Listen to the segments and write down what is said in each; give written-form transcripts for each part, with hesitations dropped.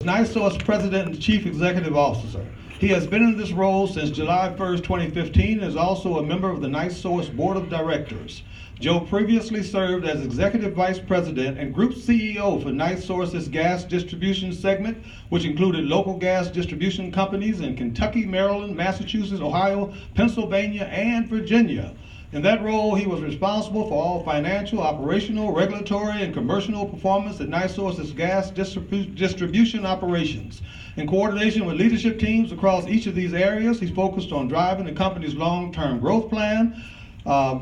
NiSource President and Chief Executive Officer. He has been in this role since July 1st, 2015, and is also a member of the NiSource Board of Directors. Joe previously served as Executive Vice President and Group CEO for NiSource's gas distribution segment, which included local gas distribution companies in Kentucky, Maryland, Massachusetts, Ohio, Pennsylvania, and Virginia. In that role, he was responsible for all financial, operational, regulatory, and commercial performance at NiSource's gas distribution operations. In coordination with leadership teams across each of these areas, he's focused on driving the company's long-term growth plan,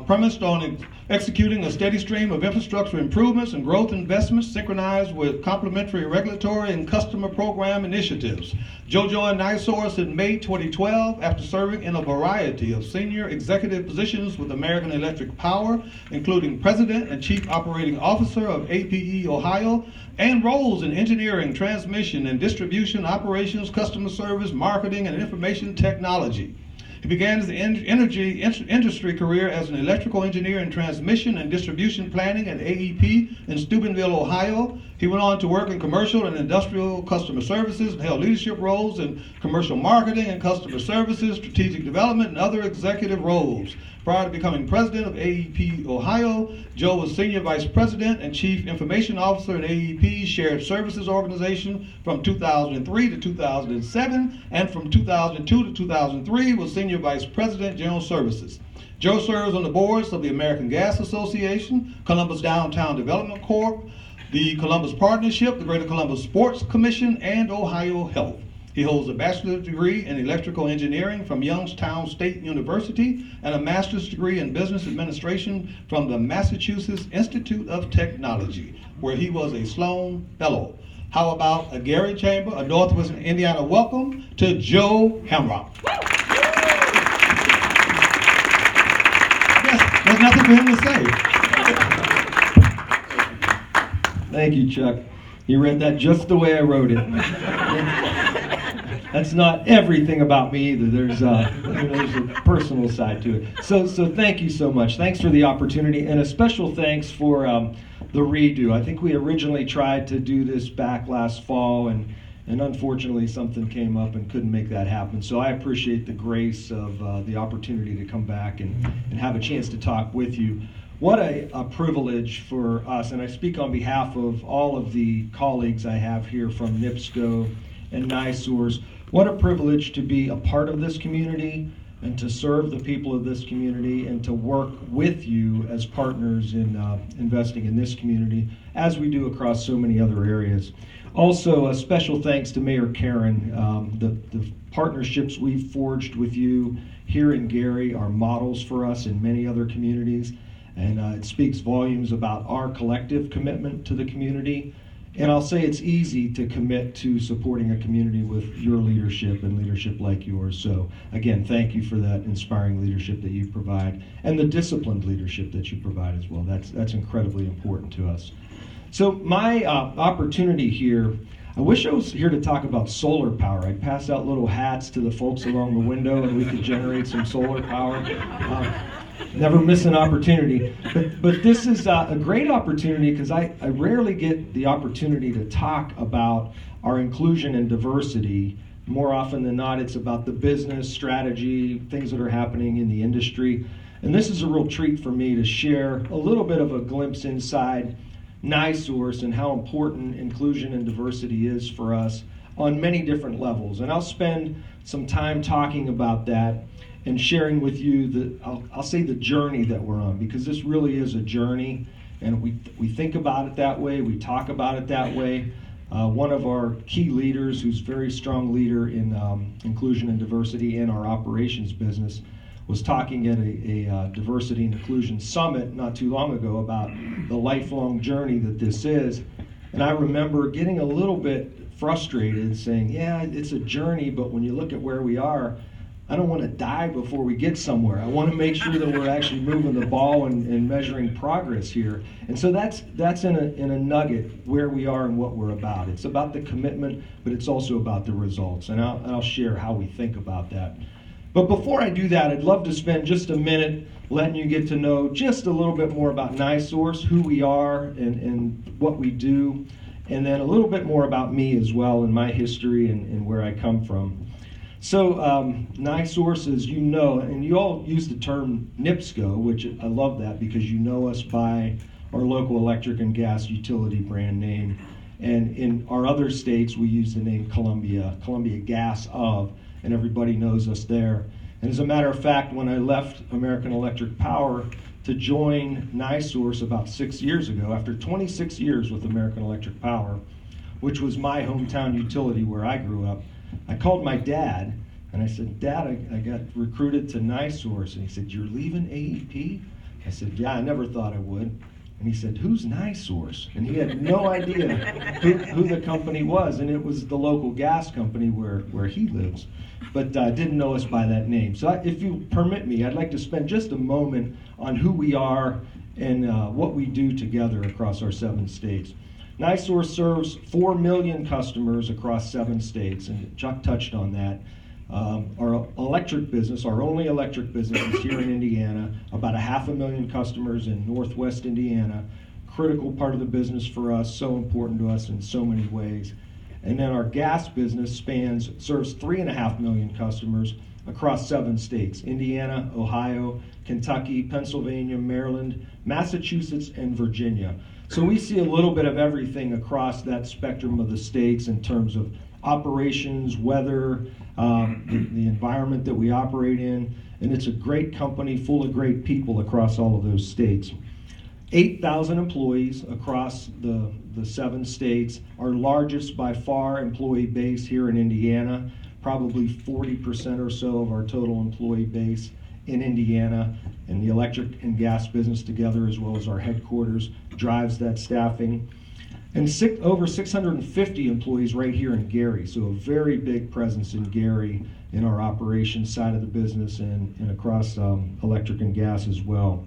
premised on executing a steady stream of infrastructure improvements and growth investments synchronized with complementary regulatory and customer program initiatives. Joe joined NiSource in May 2012 after serving in a variety of senior executive positions with American Electric Power, including President and Chief Operating Officer of APE Ohio, and roles in engineering, transmission, and distribution operations, customer service, marketing, and information technology. He began his energy industry career as an electrical engineer in transmission and distribution planning at AEP in Steubenville, Ohio. He went on to work in commercial and industrial customer services and held leadership roles in commercial marketing and customer services, strategic development, and other executive roles. Prior to becoming president of AEP Ohio, Joe was senior vice president and chief information officer at AEP's shared services organization from 2003 to 2007, and from 2002 to 2003 was senior vice president general services. Joe serves on the boards of the American Gas Association, Columbus Downtown Development Corp., the Columbus Partnership, the Greater Columbus Sports Commission, and Ohio Health. He holds a bachelor's degree in electrical engineering from Youngstown State University and a master's degree in business administration from the Massachusetts Institute of Technology, where he was a Sloan Fellow. How about a Gary Chamber, a Northwest Indiana welcome to Joe Hamrock. Yes, there's nothing for him to say. Thank you, Chuck. You read that just the way I wrote it. That's not everything about me either. There's a personal side to it. So thank you so much. Thanks for the opportunity, and a special thanks for the redo. I think we originally tried to do this back last fall, and unfortunately something came up and couldn't make that happen. So I appreciate the grace of the opportunity to come back and have a chance to talk with you. What a privilege for us, and I speak on behalf of all of the colleagues I have here from NIPSCO and NiSource. What a privilege to be a part of this community and to serve the people of this community and to work with you as partners in investing in this community, as we do across so many other areas. Also, a special thanks to Mayor Karen. The partnerships we've forged with you here in Gary are models for us in many other communities, and it speaks volumes about our collective commitment to the community. And I'll say it's easy to commit to supporting a community with your leadership and leadership like yours. So again, thank you for that inspiring leadership that you provide and the disciplined leadership that you provide as well. That's incredibly important to us. So my opportunity here, I wish I was here to talk about solar power. I'd pass out little hats to the folks along the window and we could generate some solar power. Never miss an opportunity. But this is a great opportunity because I rarely get the opportunity to talk about our inclusion and diversity. More often than not, it's about the business strategy, things that are happening in the industry. And this is a real treat for me to share a little bit of a glimpse inside NiSource and how important inclusion and diversity is for us on many different levels. And I'll spend some time talking about that and sharing with you I'll say the journey that we're on, because this really is a journey, and we think about it that way, we talk about it that way. One of our key leaders, who's a very strong leader in inclusion and diversity in our operations business, was talking at a diversity and inclusion summit not too long ago about the lifelong journey that this is. And I remember getting a little bit frustrated, saying, yeah, it's a journey, but when you look at where we are, I don't want to die before we get somewhere. I want to make sure that we're actually moving the ball and measuring progress here. And so that's in a nugget where we are and what we're about. It's about the commitment, but it's also about the results. And I'll share how we think about that. But before I do that, I'd love to spend just a minute letting you get to know just a little bit more about NiSource, who we are and what we do. and then a little bit more about me as well and my history and where I come from. So NiSource, as you know, and you all use the term NIPSCO, which I love that because you know us by our local electric and gas utility brand name. And in our other states, we use the name Columbia Gas of, and everybody knows us there. And as a matter of fact, when I left American Electric Power to join NiSource about 6 years ago, after 26 years with American Electric Power, which was my hometown utility where I grew up, I called my dad and I said, "Dad, I got recruited to NiSource." And he said, "You're leaving AEP?" I said, "Yeah, I never thought I would." And he said, "Who's NiSource?" And he had no idea who the company was, and it was the local gas company where he lives, but didn't know us by that name. So if you permit me, I'd like to spend just a moment on who we are and what we do together across our 7 states. NiSource serves 4 million customers across 7 states, and Chuck touched on that. Our electric business, our only electric business, is here in Indiana, about 500,000 customers in Northwest Indiana. Critical part of the business for us, so important to us in so many ways. And then our gas business serves 3.5 million customers across 7 states: Indiana, Ohio, Kentucky, Pennsylvania, Maryland, Massachusetts, and Virginia. So we see a little bit of everything across that spectrum of the states in terms of operations, weather, the environment that we operate in, and it's a great company full of great people across all of those states. 8,000 employees across the 7 states, our largest by far employee base here in Indiana, probably 40% or so of our total employee base in Indiana, and the electric and gas business together, as well as our headquarters, drives that staffing. And over 650 employees right here in Gary, so a very big presence in Gary in our operations side of the business and across electric and gas as well.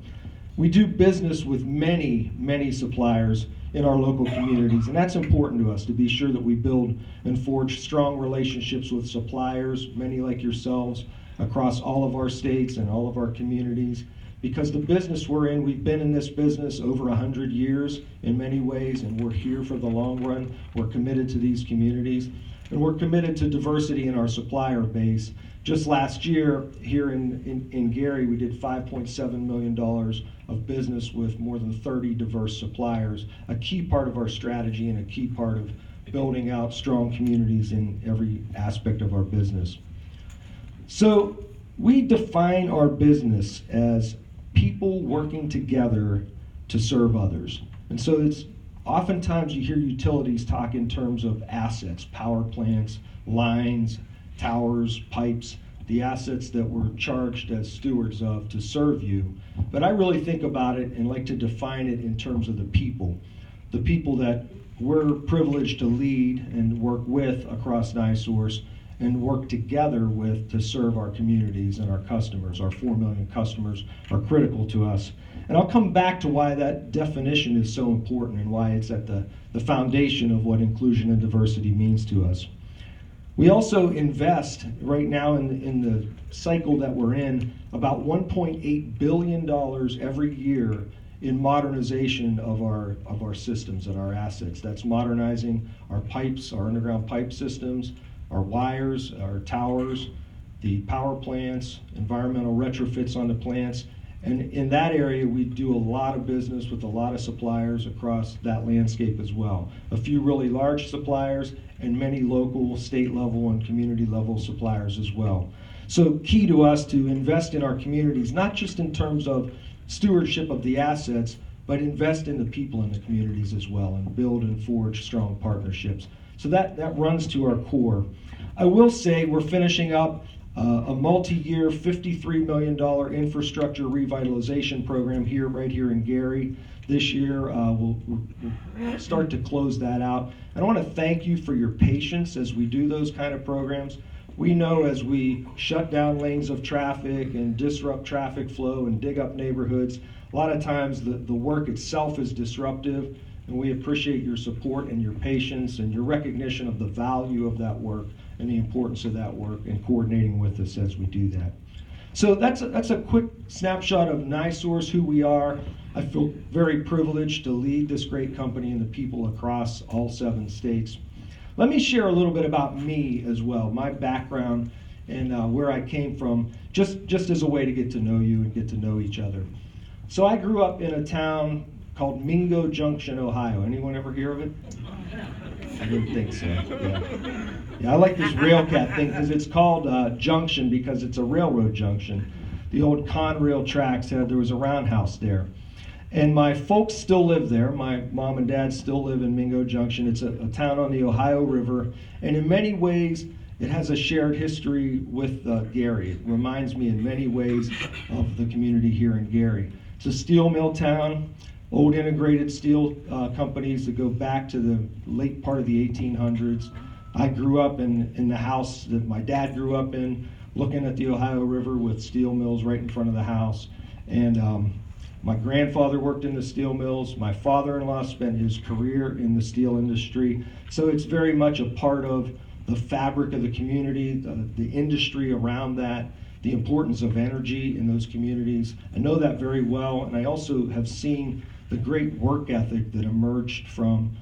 We do business with many, many suppliers in our local communities, and that's important to us to be sure that we build and forge strong relationships with suppliers, many like yourselves, across all of our states and all of our communities. Because the business we're in, we've been in this business over 100 years in many ways, and we're here for the long run. We're committed to these communities, and we're committed to diversity in our supplier base. Just last year, here in Gary, we did $5.7 million of business with more than 30 diverse suppliers, a key part of our strategy and a key part of building out strong communities in every aspect of our business. So we define our business as people working together to serve others. And so it's oftentimes you hear utilities talk in terms of assets, power plants, lines, towers, pipes, the assets that we're charged as stewards of to serve you. But I really think about it and like to define it in terms of the people that we're privileged to lead and work with across NiSource and work together with to serve our communities and our customers. Our 4 million customers are critical to us. And I'll come back to why that definition is so important and why it's at the foundation of what inclusion and diversity means to us. We also invest right now in the cycle that we're in about $1.8 billion every year in modernization of our systems and our assets. That's modernizing our pipes, our underground pipe systems, our wires, our towers, the power plants, environmental retrofits on the plants. And in that area, we do a lot of business with a lot of suppliers across that landscape as well. A few really large suppliers and many local, state level, and community level suppliers as well. So key to us to invest in our communities, not just in terms of stewardship of the assets, but invest in the people in the communities as well and build and forge strong partnerships. So that runs to our core. I will say we're finishing up a multi-year $53 million infrastructure revitalization program right here in Gary. This year, we'll start to close that out. And I want to thank you for your patience as we do those kind of programs. We know as we shut down lanes of traffic and disrupt traffic flow and dig up neighborhoods, a lot of times the work itself is disruptive, and we appreciate your support and your patience and your recognition of the value of that work and the importance of that work and coordinating with us as we do that. So that's a quick snapshot of NiSource, who we are. I feel very privileged to lead this great company and the people across all 7 states. Let me share a little bit about me as well, my background and where I came from, just as a way to get to know you and get to know each other. So I grew up in a town called Mingo Junction, Ohio. Anyone ever hear of it? I didn't think so. Yeah, I like this Railcat thing because it's called Junction because it's a railroad junction. The old Conrail tracks there was a roundhouse there. And my folks still live there. My mom and dad still live in Mingo Junction. It's a town on the Ohio River. And in many ways, it has a shared history with Gary. It reminds me in many ways of the community here in Gary. It's a steel mill town, old integrated steel companies that go back to the late part of the 1800s. I grew up in the house that my dad grew up in, looking at the Ohio River with steel mills right in front of the house. And my grandfather worked in the steel mills. My father-in-law spent his career in the steel industry. So it's very much a part of the fabric of the community, the industry around that, the importance of energy in those communities. I know that very well, and I also have seen the great work ethic that emerged from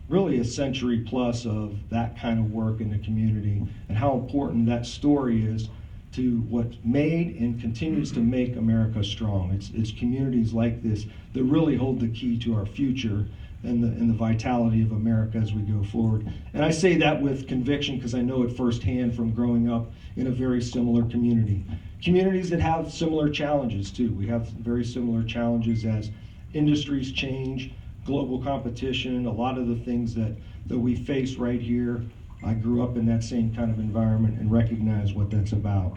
really a century plus of that kind of work in the community, and how important that story is to what made and continues to make America strong. It's communities like this that really hold the key to our future and the vitality of America as we go forward. And I say that with conviction because I know it firsthand from growing up in a very similar community. Communities that have similar challenges too. We have very similar challenges as industries change, global competition, a lot of the things that we face right here. I grew up in that same kind of environment and recognize what that's about.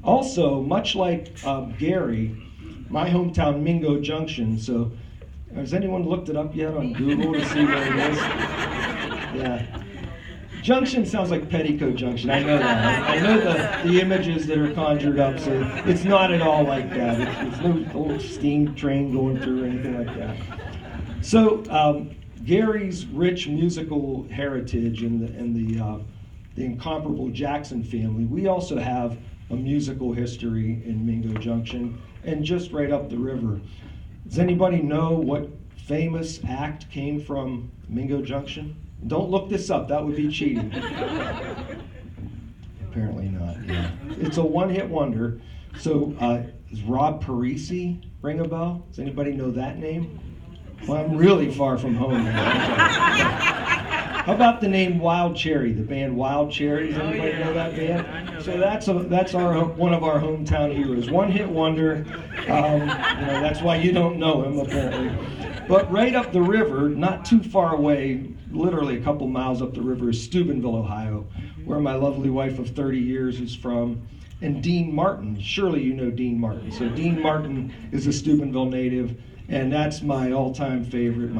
Also, much like Gary, my hometown, Mingo Junction, so has anyone looked it up yet on Google to see where it is? Yeah. Junction sounds like Petticoat Junction, I know that. I know the images that are conjured up, so it's not at all like that. It's no old steam train going through or anything like that. So Gary's rich musical heritage and the incomparable Jackson family, we also have a musical history in Mingo Junction and just right up the river. Does anybody know what famous act came from Mingo Junction? Don't look this up, that would be cheating. Apparently not, yeah. It's a one-hit wonder. So does Rob Parisi ring a bell? Does anybody know that name? Well, I'm really far from home now. How about the name Wild Cherry, the band Wild Cherry? Does anybody know that band? So that's one of our hometown heroes. One-hit wonder. That's why you don't know him, apparently. But right up the river, not too far away, literally a couple miles up the river, is Steubenville, Ohio, where my lovely wife of 30 years is from. And Dean Martin, surely you know Dean Martin. So Dean Martin is a Steubenville native, and that's my all-time favorite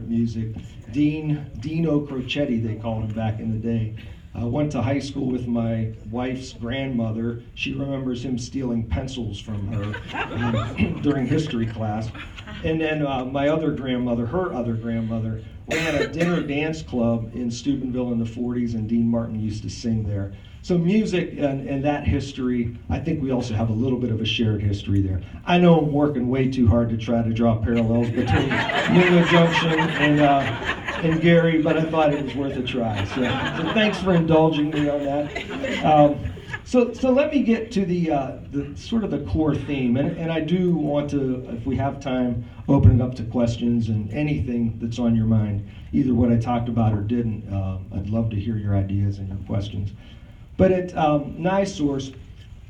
music. Dino Crocetti, they called him back in the day. I went to high school with my wife's grandmother. She remembers him stealing pencils from her during history class. And then my other grandmother, her other grandmother, ran a dinner dance club in Steubenville in the 40s, and Dean Martin used to sing there. So music and that history, I think we also have a little bit of a shared history there. I know I'm working way too hard to try to draw parallels between Mingo Junction and Gary, but I thought it was worth a try. So thanks for indulging me on that. So let me get to the sort of the core theme, and I do want to, if we have time, open it up to questions and anything that's on your mind, either what I talked about or didn't. I'd love to hear your ideas and your questions. But at NiSource,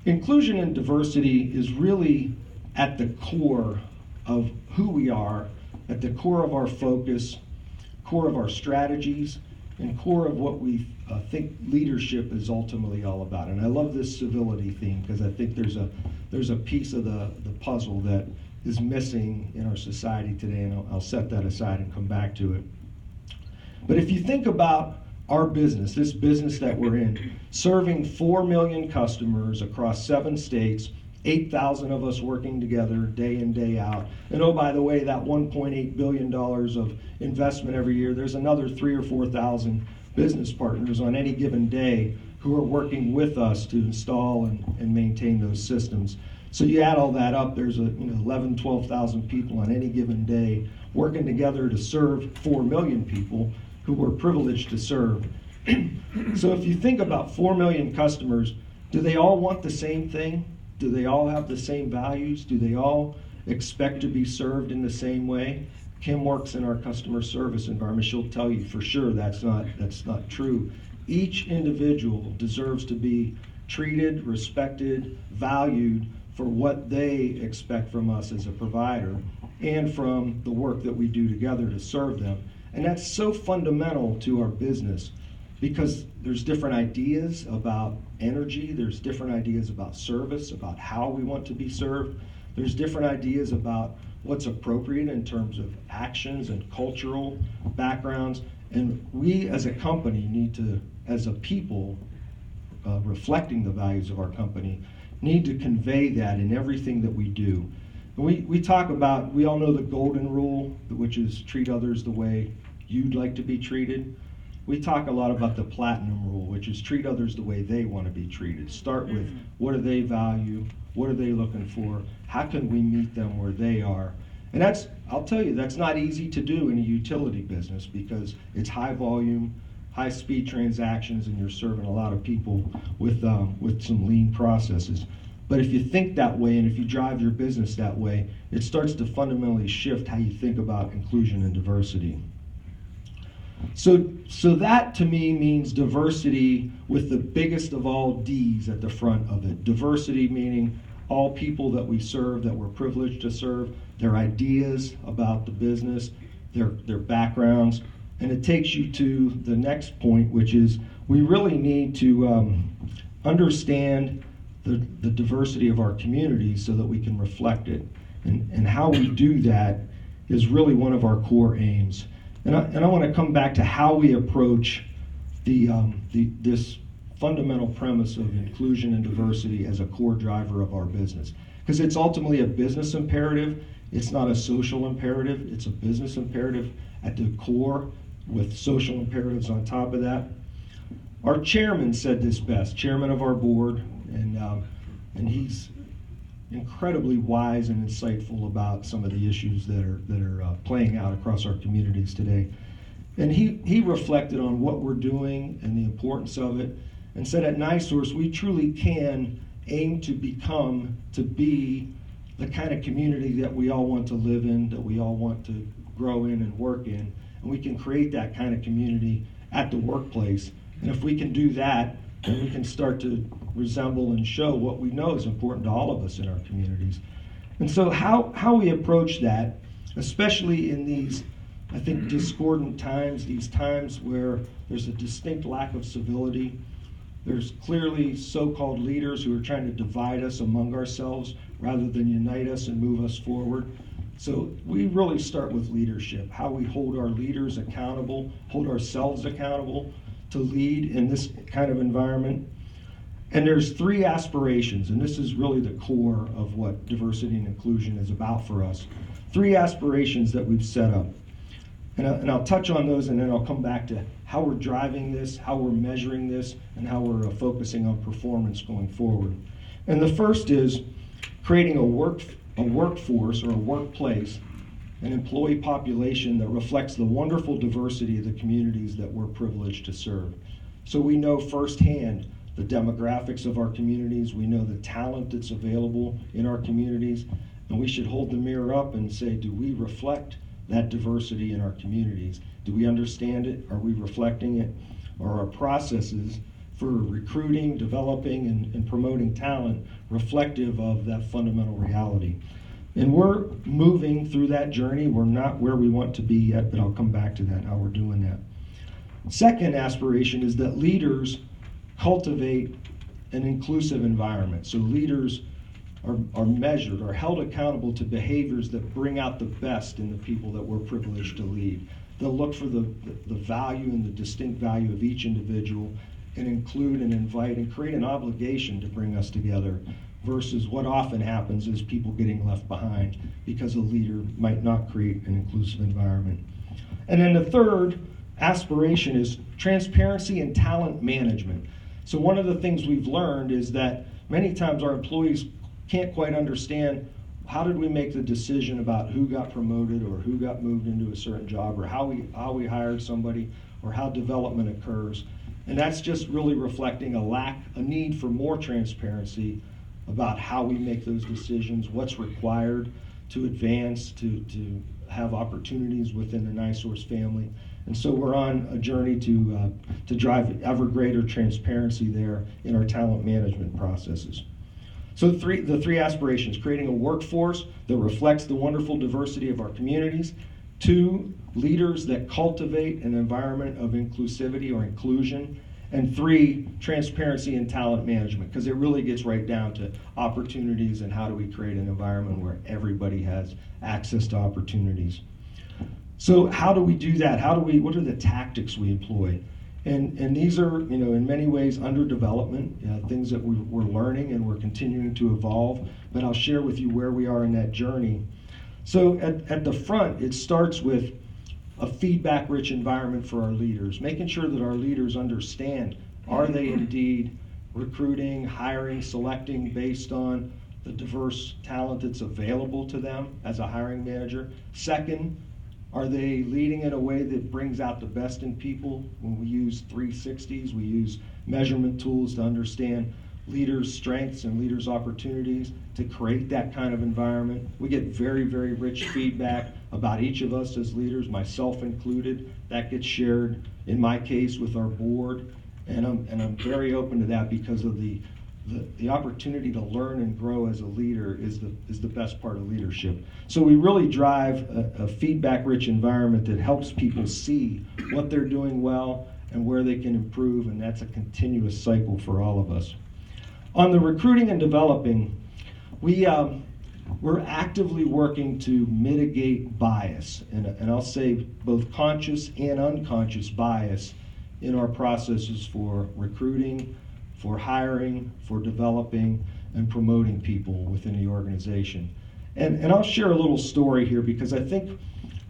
inclusion and diversity is really at the core of who we are, at the core of our focus, core of our strategies, and core of what we think leadership is ultimately all about. And I love this civility theme because I think there's a piece of the puzzle that is missing in our society today, and I'll set that aside and come back to it. But if you think about our business, this business that we're in, serving 4 million customers across 7 states, 8,000 of us working together day in, day out. And oh, by the way, that $1.8 billion of investment every year, there's another 3,000 or 4,000 business partners on any given day who are working with us to install and maintain those systems. So you add all that up, there's 11, 12,000 people on any given day working together to serve 4 million people who we're privileged to serve. So if you think about 4 million customers, do they all want the same thing? Do they all have the same values? Do they all expect to be served in the same way? Kim works in our customer service environment. She'll tell you for sure that's not true. Each individual deserves to be treated, respected, valued for what they expect from us as a provider and from the work that we do together to serve them. And that's so fundamental to our business because there's different ideas about energy, there's different ideas about service, about how we want to be served. There's different ideas about what's appropriate in terms of actions and cultural backgrounds. And we as a company need to, as a people, reflecting the values of our company, need to convey that in everything that we do. And we talk about, we all know the golden rule, which is treat others the way you'd like to be treated. We talk a lot about the platinum rule, which is treat others the way they want to be treated. Start with what do they value, what are they looking for, how can we meet them where they are. And that's, I'll tell you, that's not easy to do in a utility business because it's high volume, high speed transactions, and you're serving a lot of people with some lean processes. But if you think that way and if you drive your business that way, it starts to fundamentally shift how you think about inclusion and diversity. So that to me means diversity with the biggest of all D's at the front of it. Diversity meaning all people that we serve, that we're privileged to serve, their ideas about the business, their backgrounds. And it takes you to the next point, which is we really need to understand the diversity of our communities so that we can reflect it. And how we do that is really one of our core aims. And I want to come back to how we approach this fundamental premise of inclusion and diversity as a core driver of our business. Because it's ultimately a business imperative. It's not a social imperative. It's a business imperative at the core with social imperatives on top of that. Our chairman said this best, chairman of our board, and he's incredibly wise and insightful about some of the issues that are playing out across our communities today. And he reflected on what we're doing and the importance of it, and said at NiSource we truly can aim to be the kind of community that we all want to live in, that we all want to grow in and work in, and we can create that kind of community at the workplace. And if we can do that, then we can start to resemble and show what we know is important to all of us in our communities. And so how we approach that, especially in these, I think, discordant times, these times where there's a distinct lack of civility, there's clearly so-called leaders who are trying to divide us among ourselves rather than unite us and move us forward. So we really start with leadership, how we hold our leaders accountable, hold ourselves accountable to lead in this kind of environment. And there's 3 aspirations, and this is really the core of what diversity and inclusion is about for us. 3 aspirations that we've set up. And I'll touch on those, and then I'll come back to how we're driving this, how we're measuring this, and how we're focusing on performance going forward. And the first is creating a workforce or a workplace, an employee population that reflects the wonderful diversity of the communities that we're privileged to serve. So we know firsthand the demographics of our communities, we know the talent that's available in our communities, and we should hold the mirror up and say, do we reflect that diversity in our communities? Do we understand it? Are we reflecting it? Are our processes for recruiting, developing, and promoting talent reflective of that fundamental reality? And we're moving through that journey. We're not where we want to be yet, but I'll come back to that, how we're doing that. Second aspiration is that leaders cultivate an inclusive environment. So leaders are measured, are held accountable to behaviors that bring out the best in the people that we're privileged to lead. They'll look for the value and the distinct value of each individual and include and invite and create an obligation to bring us together, versus what often happens is people getting left behind because a leader might not create an inclusive environment. And then the third aspiration is transparency and talent management. So one of the things we've learned is that many times our employees can't quite understand how did we make the decision about who got promoted or who got moved into a certain job, or how we hired somebody, or how development occurs. And that's just really reflecting a need for more transparency about how we make those decisions, what's required to advance, to have opportunities within the NiSource family. And so we're on a journey to drive ever greater transparency there in our talent management processes. So the three aspirations: creating a workforce that reflects the wonderful diversity of our communities; 2, leaders that cultivate an environment of inclusivity or inclusion; and 3, transparency in talent management, because it really gets right down to opportunities and how do we create an environment where everybody has access to opportunities. So how do we do that? What are the tactics we employ? And these are, in many ways under development, things that we're learning and we're continuing to evolve, but I'll share with you where we are in that journey. So at the front, it starts with a feedback-rich environment for our leaders, making sure that our leaders understand, are they indeed recruiting, hiring, selecting based on the diverse talent that's available to them as a hiring manager? Second, are they leading in a way that brings out the best in people? When we use 360s, we use measurement tools to understand leaders' strengths and leaders' opportunities to create that kind of environment. We get very, very rich feedback about each of us as leaders, myself included. That gets shared, in my case, with our board. And I'm very open to that, because of the opportunity to learn and grow as a leader is the best part of leadership. So we really drive a feedback-rich environment that helps people see what they're doing well and where they can improve, and that's a continuous cycle for all of us. On the recruiting and developing, we're actively working to mitigate bias, and I'll say both conscious and unconscious bias in our processes for recruiting, for hiring, for developing, and promoting people within the organization. And I'll share a little story here, because I think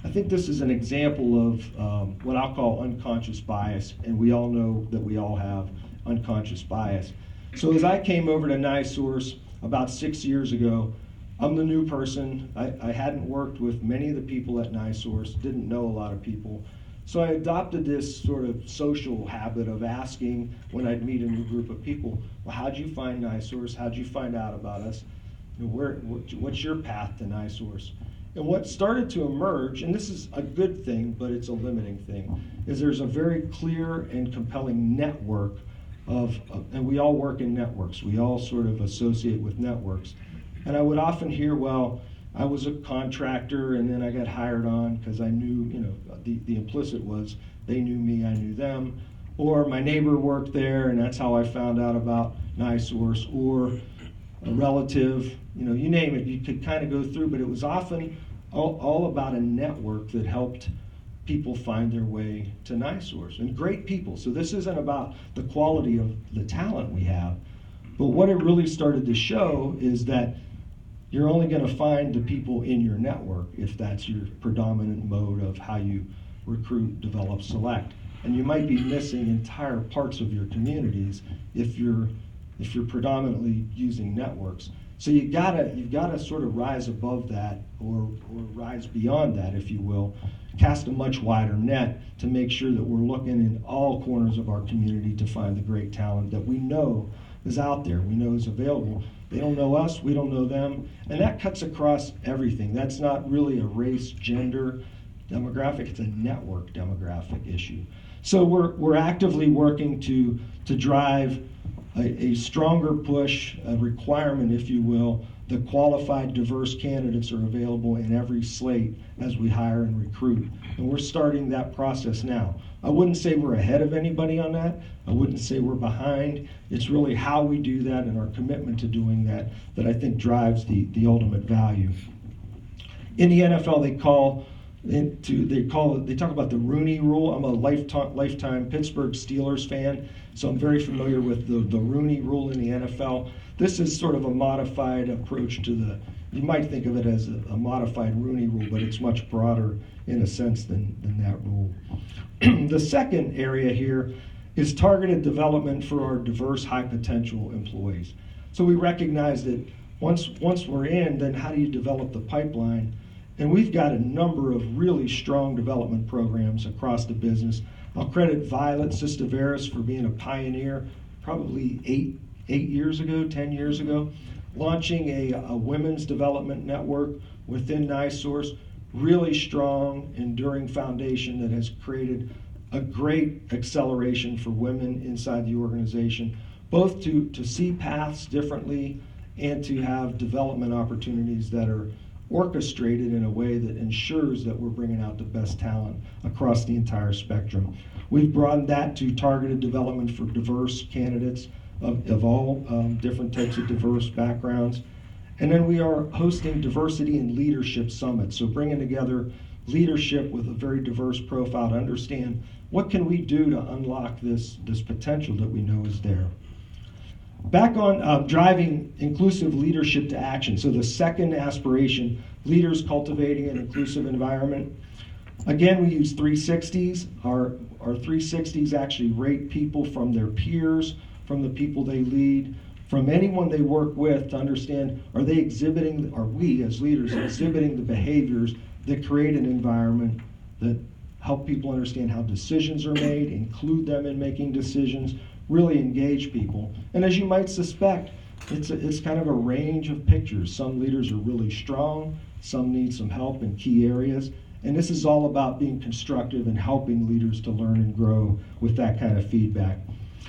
this is an example of what I'll call unconscious bias, and we all know that we all have unconscious bias. So as I came over to NiSource about 6 years ago, I'm the new person. I hadn't worked with many of the people at NiSource, didn't know a lot of people. So I adopted this sort of social habit of asking when I'd meet a new group of people, well, how'd you find NiSource? How'd you find out about us? What's your path to NiSource? And what started to emerge, and this is a good thing, but it's a limiting thing, is there's a very clear and compelling network and we all work in networks. We all sort of associate with networks. And I would often hear, well, I was a contractor and then I got hired on because I knew, the implicit was they knew me, I knew them. Or my neighbor worked there and that's how I found out about NiSource. Or a relative, you name it, you could kind of go through, but it was often all about a network that helped people find their way to NiSource, and great people. So this isn't about the quality of the talent we have, but what it really started to show is that you're only going to find the people in your network if that's your predominant mode of how you recruit, develop, select. And you might be missing entire parts of your communities if you're predominantly using networks. So you've got to sort of rise above that, or rise beyond that, if you will, cast a much wider net to make sure that we're looking in all corners of our community to find the great talent that we know is out there, we know is available. They don't know us, we don't know them, and that cuts across everything. That's not really a race, gender, demographic, it's a network demographic issue. So we're actively working to drive a stronger push, a requirement, if you will, that qualified, diverse candidates are available in every slate as we hire and recruit. And we're starting that process now. I wouldn't say we're ahead of anybody on that. I wouldn't say we're behind. It's really how we do that and our commitment to doing that I think drives the ultimate value. In the NFL, they talk about the Rooney Rule. I'm a lifetime Pittsburgh Steelers fan, so I'm very familiar with the Rooney Rule in the NFL. This is sort of a modified approach to you might think of it as a modified Rooney Rule, but it's much broader in a sense than that rule. The second area here is targeted development for our diverse, high potential employees. So we recognize that Once we're in, then how do you develop the pipeline? And we've got a number of really strong development programs across the business. I'll credit Violet Sistaveris for being a pioneer probably 10 years ago, launching a women's development network within NiSource, really strong, enduring foundation that has created a great acceleration for women inside the organization, both to see paths differently and to have development opportunities that are orchestrated in a way that ensures that we're bringing out the best talent across the entire spectrum. We've broadened that to targeted development for diverse candidates of all different types of diverse backgrounds. And then we are hosting diversity and leadership summits, so bringing together leadership with a very diverse profile to understand what can we do to unlock this potential that we know is there. Back on driving inclusive leadership to action. So the second aspiration, leaders cultivating an inclusive environment. Again, we use 360s. Our 360s actually rate people from their peers, from the people they lead, from anyone they work with to understand, are we as leaders exhibiting the behaviors that create an environment that help people understand how decisions are made, include them in making decisions, really engage people. And as you might suspect, it's kind of a range of pictures. Some leaders are really strong, some need some help in key areas, and this is all about being constructive and helping leaders to learn and grow with that kind of feedback.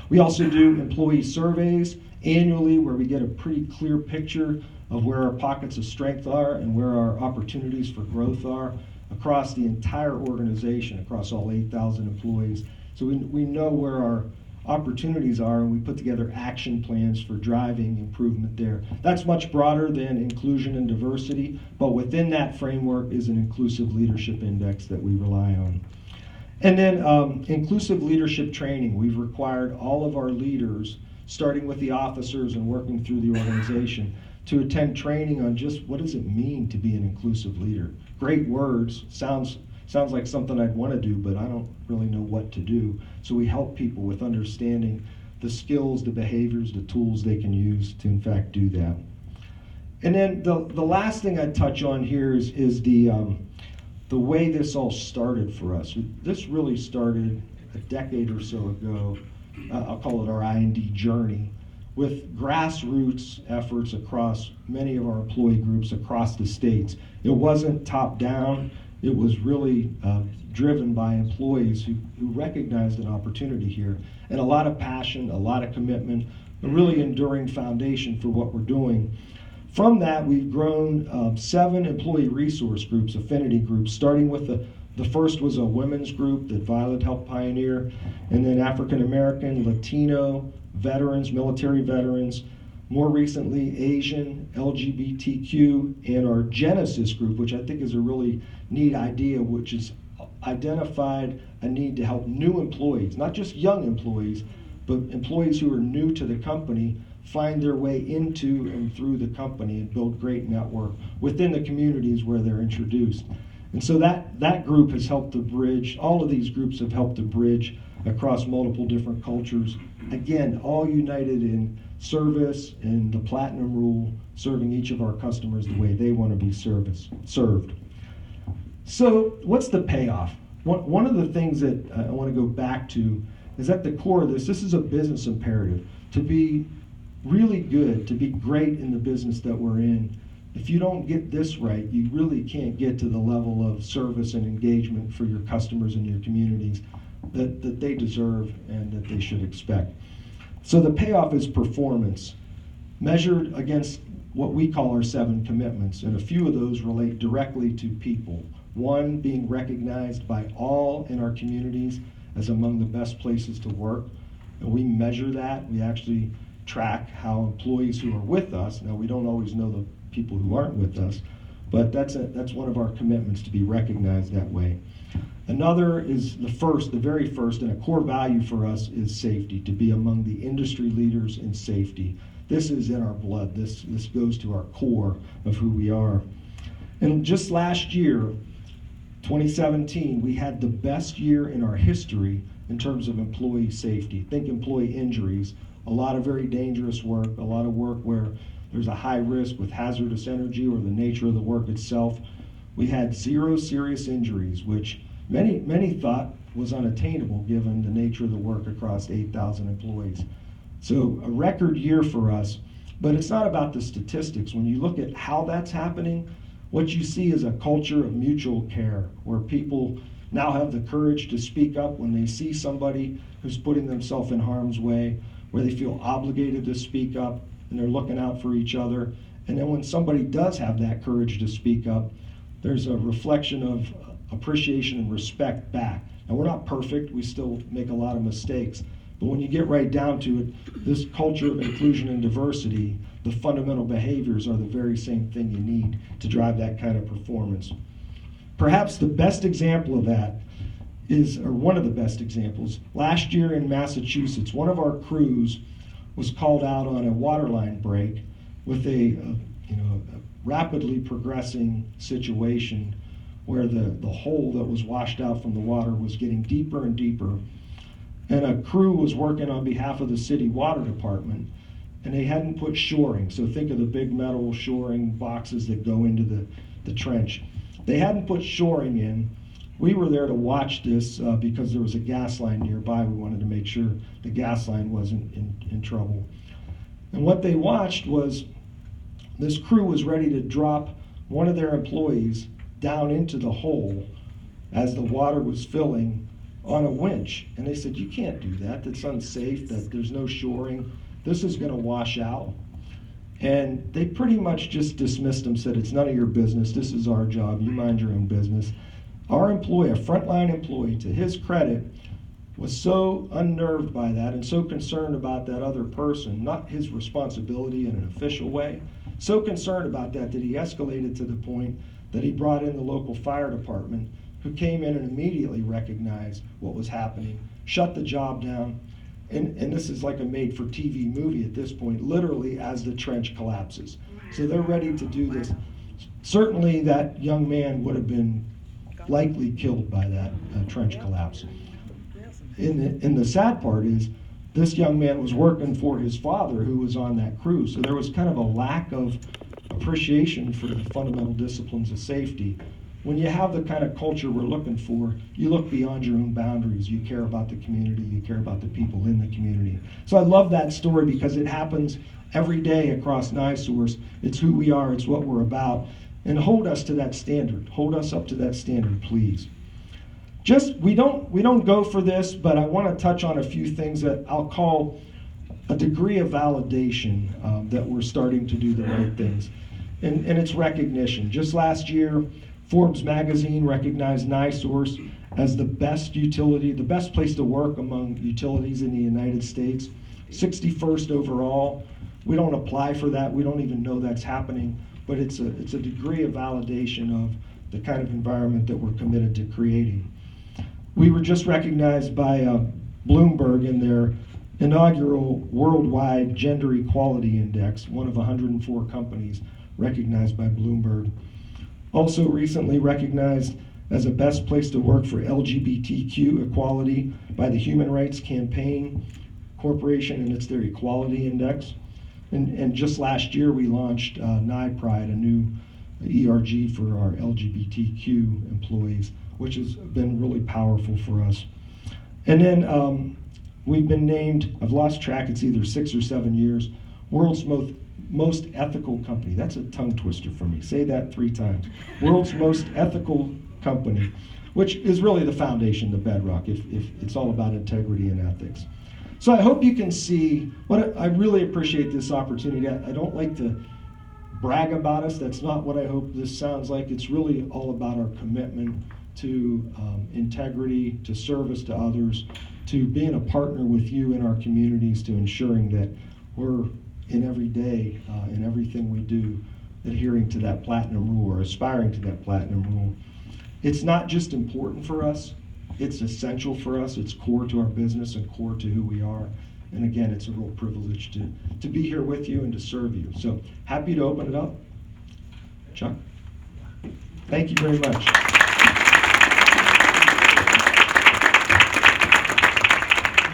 We also do employee surveys annually where we get a pretty clear picture of where our pockets of strength are and where our opportunities for growth are across the entire organization, across all 8,000 employees. So we know where our opportunities are, and we put together action plans for driving improvement there. That's much broader than inclusion and diversity, but within that framework is an inclusive leadership index that we rely on. And then inclusive leadership training. We've required all of our leaders, starting with the officers and working through the organization, to attend training on just what does it mean to be an inclusive leader. Great words, sounds like something I'd want to do, but I don't really know what to do. So we help people with understanding the skills, the behaviors, the tools they can use to in fact do that. And then the last thing I'd touch on here is the way this all started for us. This really started a decade or so ago. I'll call it our I&D journey, with grassroots efforts across many of our employee groups across the states. It wasn't top down. It was really driven by employees who recognized an opportunity here, and a lot of passion, a lot of commitment, a really enduring foundation for what we're doing. From that, we've grown 7 employee resource groups, affinity groups, starting with the first was a women's group that Violet helped pioneer, and then African American, Latino, veterans, military veterans, more recently Asian, LGBTQ, and our Genesis group, which I think is a really neat idea, which is identified a need to help new employees, not just young employees, but employees who are new to the company find their way into and through the company and build great network within the communities where they're introduced. And so that group has helped to bridge, all of these groups have helped to bridge across multiple different cultures. Again, all united in service and the platinum rule, serving each of our customers the way they want to be served. So what's the payoff? One of the things that I want to go back to is at the core of this is a business imperative. To be really good, to be great in the business that we're in, if you don't get this right, you really can't get to the level of service and engagement for your customers and your communities that they deserve and that they should expect. So the payoff is performance, measured against what we call our 7 commitments, and a few of those relate directly to people. 1, being recognized by all in our communities as among the best places to work, and we measure that. We actually track how employees who are with us, now we don't always know the people who aren't with us, but that's one of our commitments, to be recognized that way. Another is the very first, and a core value for us is safety, to be among the industry leaders in safety. This is in our blood. This goes to our core of who we are. And just last year, 2017, we had the best year in our history in terms of employee safety. Think employee injuries, a lot of very dangerous work, a lot of work where there's a high risk with hazardous energy or the nature of the work itself. We had 0 serious injuries, which many thought was unattainable given the nature of the work across 8,000 employees. So a record year for us, but it's not about the statistics. When you look at how that's happening, what you see is a culture of mutual care where people now have the courage to speak up when they see somebody who's putting themselves in harm's way, where they feel obligated to speak up and they're looking out for each other. And then when somebody does have that courage to speak up, there's a reflection of appreciation and respect back. Now, we're not perfect, we still make a lot of mistakes, but when you get right down to it, this culture of inclusion and diversity, the fundamental behaviors are the very same thing you need to drive that kind of performance. Perhaps the best example of that is, or one of the best examples, last year in Massachusetts, one of our crews was called out on a water line break with a rapidly progressing situation where the hole that was washed out from the water was getting deeper and deeper. And a crew was working on behalf of the city water department, and they hadn't put shoring. So think of the big metal shoring boxes that go into the trench. They hadn't put shoring in. We were there to watch this because there was a gas line nearby. We wanted to make sure the gas line wasn't in trouble. And what they watched was this crew was ready to drop one of their employees down into the hole as the water was filling on a winch. And they said, you can't do that. That's unsafe, that there's no shoring. This is going to wash out. And they pretty much just dismissed them, said, it's none of your business. This is our job. You mind your own business. Our employee, a frontline employee, to his credit, was so unnerved by that and so concerned about that other person, not his responsibility in an official way, so concerned about that he escalated to the point that he brought in the local fire department, who came in and immediately recognized what was happening, shut the job down, and this is like a made-for-TV movie at this point, literally as the trench collapses. So they're ready to do this. Certainly that young man would have been likely killed by that trench collapse. And the sad part is, this young man was working for his father who was on that crew, so there was kind of a lack of appreciation for the fundamental disciplines of safety. When you have the kind of culture we're looking for, you look beyond your own boundaries. You care about the community, you care about the people in the community. So I love that story because it happens every day across NiSource. It's who we are, it's what we're about. And hold us to that standard. Hold us up to that standard, please. We don't go for this, but I want to touch on a few things that I'll call a degree of validation that we're starting to do the right things. And it's recognition. Just last year, Forbes magazine recognized NiSource as the best utility, the best place to work among utilities in the United States, 61st overall. We don't apply for that. We don't even know that's happening, but it's a degree of validation of the kind of environment that we're committed to creating. We were just recognized by Bloomberg in their inaugural Worldwide Gender Equality Index, one of 104 companies recognized by Bloomberg. Also recently recognized as a best place to work for LGBTQ equality by the Human Rights Campaign Corporation, and it's their Equality Index. And just last year we launched NiPride, a new ERG for our LGBTQ employees, which has been really powerful for us. And then we've been named, I've lost track, it's either 6 or 7 years, world's most ethical company. That's a tongue twister for me. Say that 3 times. World's most ethical company, which is really the foundation, the bedrock, if it's all about integrity and ethics. So I hope you can see, I really appreciate this opportunity. I don't like to brag about us. That's not what I hope this sounds like. It's really all about our commitment to integrity, to service to others, to being a partner with you in our communities, to ensuring that we're in every day, in everything we do, adhering to that platinum rule or aspiring to that platinum rule. It's not just important for us, it's essential for us, it's core to our business and core to who we are. And again, it's a real privilege to be here with you and to serve you. So happy to open it up. Chuck? Thank you very much.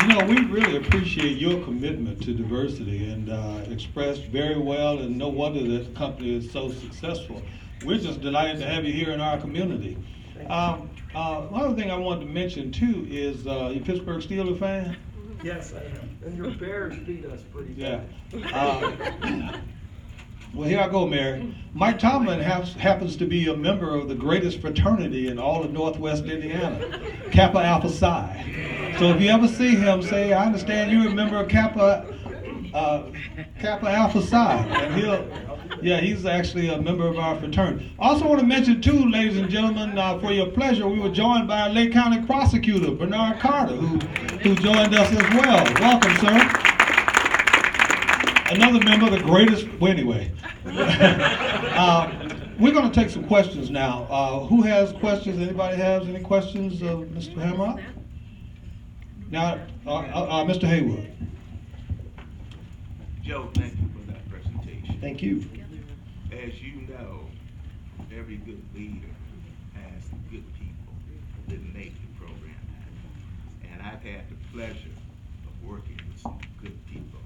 You know, we really appreciate your commitment to diversity and expressed very well, and no wonder that the company is so successful. We're just delighted to have you here in our community. One other thing I wanted to mention too is you a Pittsburgh Steelers fan? Yes, I am. And your Bears beat us pretty Yeah. bad. Well, here I go, Mary. Mike Tomlin happens to be a member of the greatest fraternity in all of Northwest Indiana, Kappa Alpha Psi. So if you ever see him, say, I understand you're a member of Kappa Alpha Psi. And he's actually a member of our fraternity. Also want to mention too, ladies and gentlemen, for your pleasure, we were joined by Lake County Prosecutor Bernard Carter, who joined us as well. Welcome, sir. Another member of the greatest, well, anyway. We're going to take some questions now. Who has questions? Anybody has any questions of Mr. Hamrock? Now, Mr. Haywood. Joe, thank you for that presentation. Thank you. As you know, every good leader has good people that make the program happen. And I've had the pleasure of working with some good people.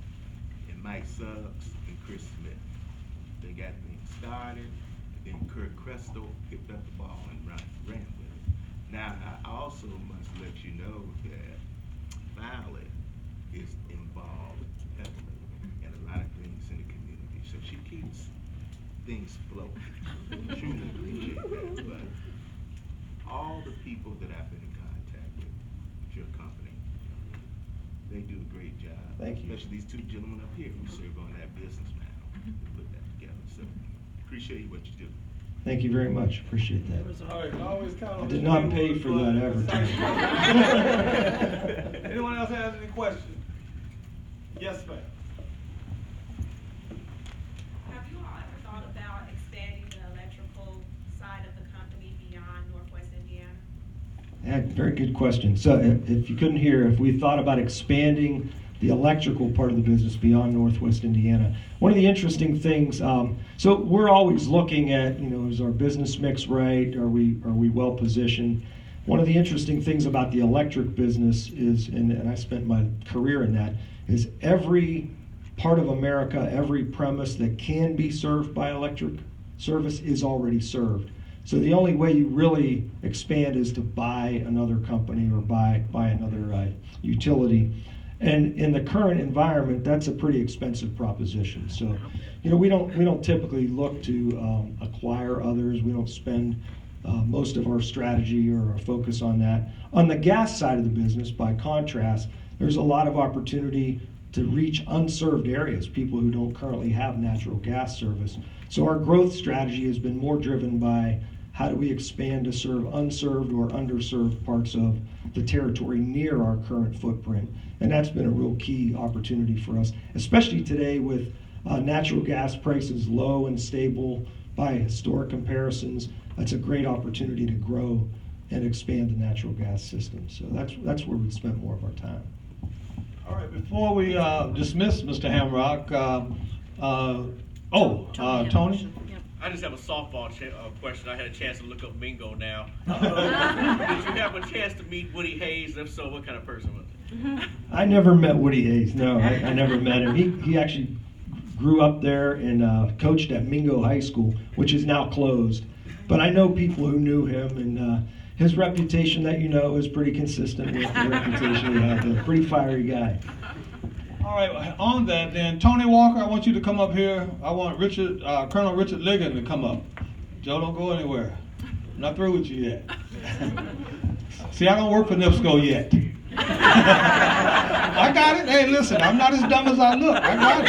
And Mike Suggs and Chris Smith. They got things started, and then Kurt Cresto picked up the ball and ran with it. Now, I also must let you know that Violet is involved heavily in a lot of things in the community, so she keeps things floating. Truly appreciate that. But all the people that I've been in contact with your company, they do a great job. Thank you. Especially these two gentlemen up here who serve on that business panel to put that together. So appreciate what you do. Thank you very much. Appreciate that. All right, always count on I did not pay for that advertisement. Anyone else has any questions? Yes, ma'am. Have you all ever thought about expanding the electrical side of the company beyond Northwest Indiana? Yeah, very good question. So if you couldn't hear, if we thought about expanding the electrical part of the business beyond Northwest Indiana, one of the interesting things, so we're always looking at, is our business mix right? Are we well positioned? One of the interesting things about the electric business is, and I spent my career in that, is every part of America, every premise that can be served by electric service is already served. So the only way you really expand is to buy another company or buy another utility. And in the current environment, that's a pretty expensive proposition. So, we don't typically look to acquire others. We don't spend most of our strategy or our focus on that. On the gas side of the business, by contrast, there's a lot of opportunity to reach unserved areas, people who don't currently have natural gas service. So our growth strategy has been more driven by how do we expand to serve unserved or underserved parts of the territory near our current footprint. And that's been a real key opportunity for us, especially today with natural gas prices low and stable by historic comparisons. That's a great opportunity to grow and expand the natural gas system. So that's where we spent more of our time. All right, before we dismiss Mr. Hamrock, Tony? I just have a softball question. I had a chance to look up Mingo now. Did you have a chance to meet Woody Hayes? If so, what kind of person was he? I never met Woody Hayes. No, I never met him. He actually grew up there and coached at Mingo High School, which is now closed. But I know people who knew him, and his reputation that is pretty consistent with the reputation he had. A pretty fiery guy. All right, on that then, Tony Walker, I want you to come up here. I want Colonel Richard Ligon to come up. Joe, don't go anywhere. I'm not through with you yet. See, I don't work for NIPSCO yet. I got it. Hey, listen, I'm not as dumb as I look. I got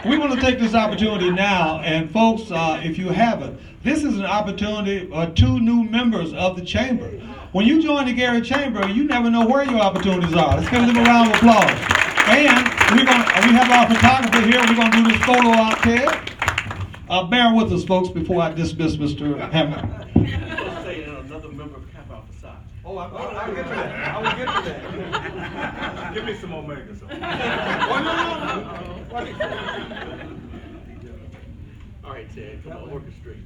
it. We want to take this opportunity now, and folks, if you haven't, this is an opportunity for 2 new members of the chamber. When you join the Gary Chamber, you never know where your opportunities are. Let's give them a round of applause. And we have our photographer here. We're going to do this photo out there. Bear with us, folks, before I dismiss Mr. Hamrock. Let's say another member of Kappa Alpha Psi. Oh, I'll get to that. I will get to that. Give me some more makers. All right, Ted, come on, orchestrate.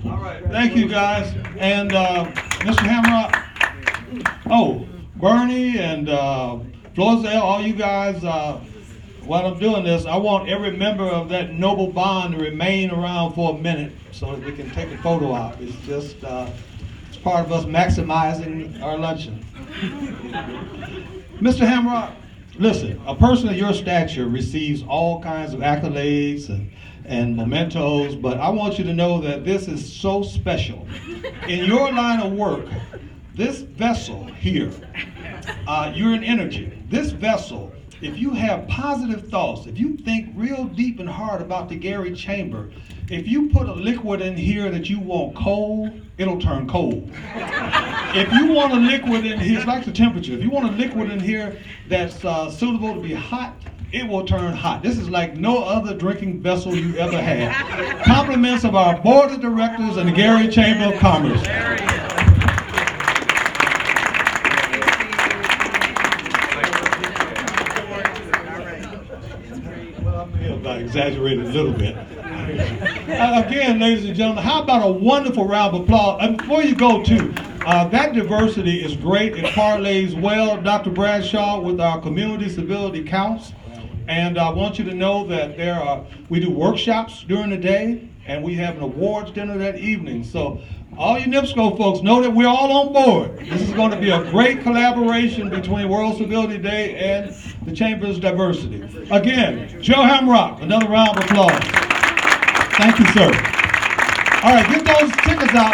All right, thank you guys. And Mr. Hamrock, oh, Bernie and Florzell, all you guys, while I'm doing this, I want every member of that noble bond to remain around for a minute so that we can take a photo out. It's just it's part of us maximizing our luncheon. Mr. Hamrock, listen, a person of your stature receives all kinds of accolades and mementos, but I want you to know that this is so special. In your line of work, this vessel here, you're an energy. This vessel, if you have positive thoughts, if you think real deep and hard about the Gary Chamber, if you put a liquid in here that you want cold, it'll turn cold. If you want a liquid in here, it's like the temperature. If you want a liquid in here that's suitable to be hot, it will turn hot. This is like no other drinking vessel you ever had. Compliments of our board of directors and the Gary Chamber of Commerce. Well, I may have exaggerated a little bit. Again, ladies and gentlemen, how about a wonderful round of applause? And before you go, too, that diversity is great. It parlays well, Dr. Bradshaw, with our community civility counts. And I want you to know that we do workshops during the day, and we have an awards dinner that evening. So all you NIPSCO folks know that we're all on board. This is going to be a great collaboration between World Civility Day and the Chamber's diversity. Again, Joe Hamrock, another round of applause. Thank you, sir. All right, get those tickets out.